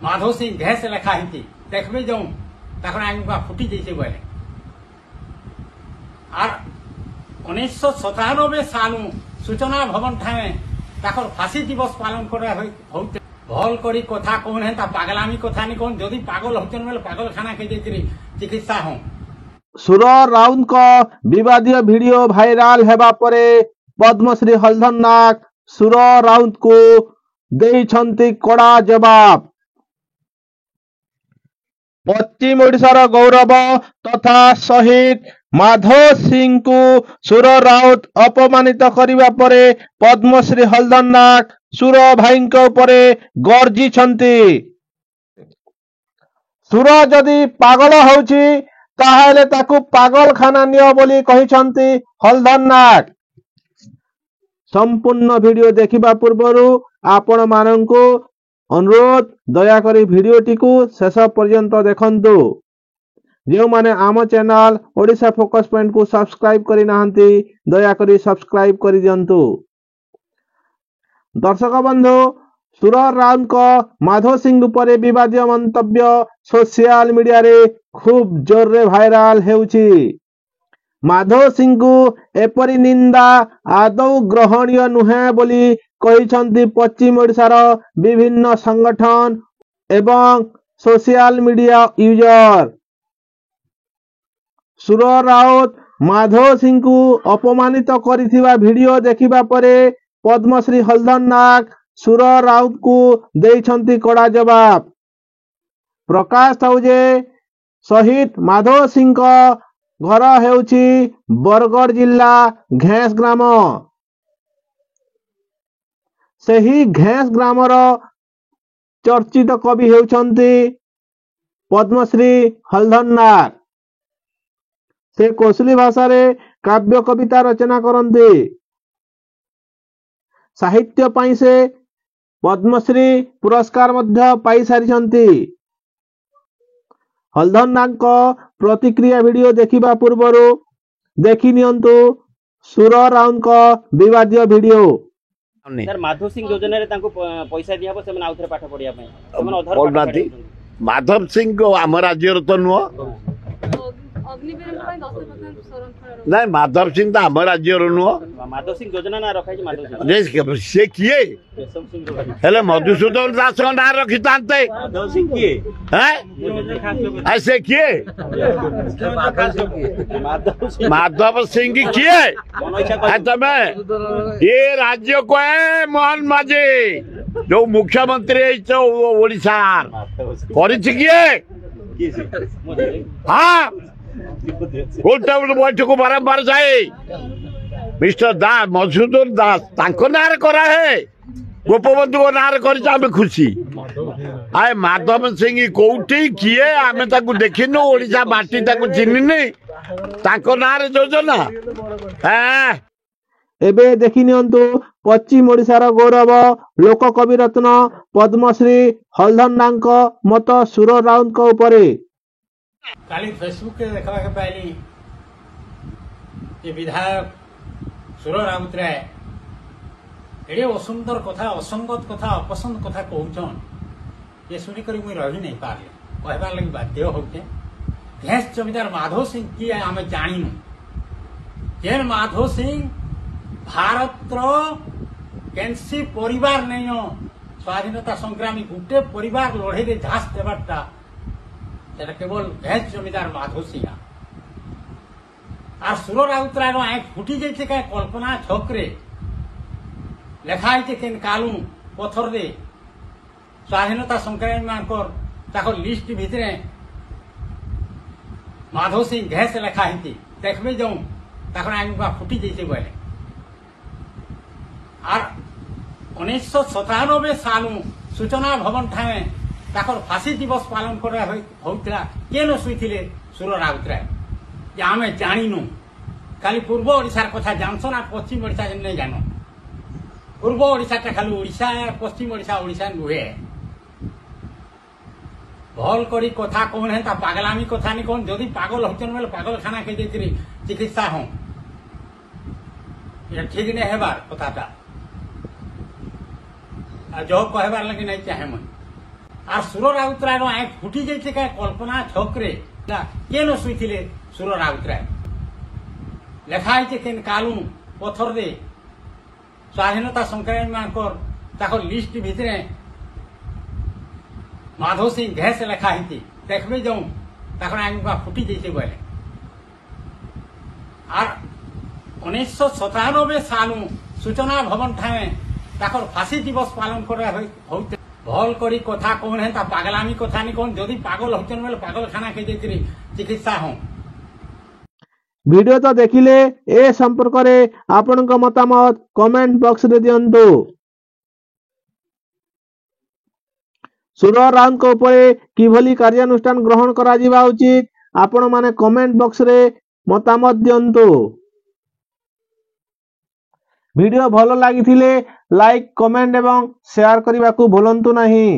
Madhav Singh Ghais लेखा ही देखबे जो आंगुआ फुटी जाइए बोले और 1997 साल सूचना भवन ठाणे फांसी दिवस पालन कर भल करी कथा कौन है पागलामी कथा नहीं कौन जदि पागल होचन बेले पागल खाना के चिकित्सा हो। सुर राउत को विवादीय वीडियो भाइराल हेबा परे पद्मश्री हलधर नाग सुर राउत को देइछंती कड़ा जवाब। पश्चिम ओडिशार गौरव तथा शहीद माधव सिंह को सुर राउत अपमानित करिबा परे पद्मश्री हलधर नाग सुर भाई उपरे गर्जी छंती। सुर जदि पागल होउची ताहेले ताकू पागल खाना नियो बोली कहिछंती हलधर नाग। संपूर्ण वीडियो देखिबा पूर्वरु आपण माननकु अनुरोध दयाकरी वीडियोटी को शेष पर्यंत देखंतु। जो माने आम चैनल ओडिशा फोकस पॉइंट को सब्सक्राइब करि नाहंती दयाकरी सब्सक्राइब करि दियंतु। दर्शक बंधु सुर राउत को माधव सिंह उपरे विवादीय मंतव्य सोशल मीडिया रे खूब जोर रे भाइराल हेउची। माधव सिंह को एपरी निंदा आदौ ग्रहणीय नुहे बोली कहिछंती पश्चिम ओडिशार विभिन्न संगठन एवं सोशल मीडिया यूजर। सुर राउत माधव सिंह को अपमानित करिथिबा वीडियो देखिबा परे पद्मश्री हलधर नाग सुर राउत को देइछंती कड़ा जवाब। प्रकाश थाउजे शहीद माधव सिंह को घर हेउची बरगढ़ जिला घेस ग्राम। सही घेस ग्रामर चर्चित कवि हेउछंती पद्मश्री हलधर नाग। से कोसली भाषा रे काव्य कविता रचना करंती। साहित्य पाई से पद्मश्री पुरस्कार मध्य पाई सारिछंती। हलधर नाग को प्रतिक्रिया वीडियो देखिबा पूर्वरु देखि नियंतु सुर राउत को विवादीय वीडियो। सर माधव सिंह योजना रे तांको पैसा दिया हो सेमन आउथरे पाठ पढिया पय सेमन अधर पाठ। माधव सिंह को आम राज्य तो नुह नहीं माधव सिंह तो आम राज्य नुह। माधव सिंह योजना ना रखाई माधव सिंह से किए हेले मधुसूदन दास का ना रखी तांते माधव सिंह किए हैं ऐसे किए माधव सिंह किए तमे ये राज्य को है मोहन माझी जो मुख्यमंत्री ओडिशा हाँ बैठक बारंबार जाए मिस्टर दास मधुसूदन दास नारे करा है गोपबंधु को नारे कर खुशी आए माधव सिंह कौटी किए आम देखिनु ओडिशा माटी चिन्हनी नारे योजना एबे देखि नियंतु पश्चिम ओडिशार गौरव लोक कवि रत्न पद्मश्री हलधर नाग मत सुर राउत को उपरे। काली फेसबुक के देखा के पाइली ये विधायक सुर राउत रे एडे असुंदर कथा असंगत कथा अपसंद कथा कहउछन ये सुनी करी मुई रही नहीं पारे कहबार लगी बाध्य होते। घेस जमीदार माधव सिंह की आम जानिनु जेन माधव सिंह भारत कैंसी परिवार नहीं हो स्वाधीनता संग्रामी गोटे परिवार लड़े झांस देवाटा केवल घेस जमीदार माधव सिंह और सुर राउतराय आँख फुटी जाइए क्या कल्पना छक्रे लेखाई केन कालू पथर दे स्वाधीनता संग्रामी मानकर लिस्ट भितर माधव सिंह घेस लेखाई देखबे जो आंगुआ फुटी जाइए बोले और 1997 साल सूचना भवन ठाणे फांसी दिवस पालन कर शुईले सुर राउतराय जे आम जाणीनु खाली पूर्व ओडिशार कथा जानसन आ पश्चिम ओडिशा नहीं जान पूर्व ओडिशा खाली ओडिशा पश्चिम ओडिशा ओडिशा नुहे भल करी कथा कौन है पागलामी कथा नहीं कौन जदि पागल होचन बेले पागल खाना के चिकित्सा हो ठीक नहीं हेबार कथाटा जो कहबार लगे नहीं चाहे मन আর সুর রাউতরায় আয় ফুটি যাইছে কে কল্পনা ছকরে কে ন শুইছিলে সুর রাউতরায় লেখা হয়েছে কেন কালু পথরে স্বাধীনতা সংগ্রামী মানকর তাকর লিস্ট ভিতরে মাধব সিং ঘেস লেখা হয়েছে দেখবে যাও তখন আমি ফুটি যাইছে বলে আর 1997 সালু সূচনা ভবন ঠায়ে তাকর ফাঁসি দিবস পালন করা হইতে ভল করি কথা কোন হেন তা পাগলামি কথা নি কোন যদি পাগল হইতেন বলে পাগলখানা কে যাইকরি চিকিৎসা হও। ভিডিও তো দেখিলে এ সম্পর্কରେ ଆପଣଙ୍କ ମତାମତ କମେଣ୍ଟ ବକ୍ସରେ ଦିଅନ୍ତୁ। ସୁର ରାଉତଙ୍କ ଉପରେ କିଭଳି କାର୍ଯ୍ୟାନୁଷ୍ଠାନ ଗ୍ରହଣ କରାଯିବା ଉଚିତ ଆପଣମାନେ କମେଣ୍ଟ ବକ୍ସରେ ମତାମତ ଦିଅନ୍ତୁ। ଭିଡିଓ ଭଲ ଲାଗିଥିଲେ ଲାଇକ୍ କମେଣ୍ଟ ଏବଂ ସେୟାର କରିବାକୁ ଭୁଲନ୍ତୁ ନାହିଁ।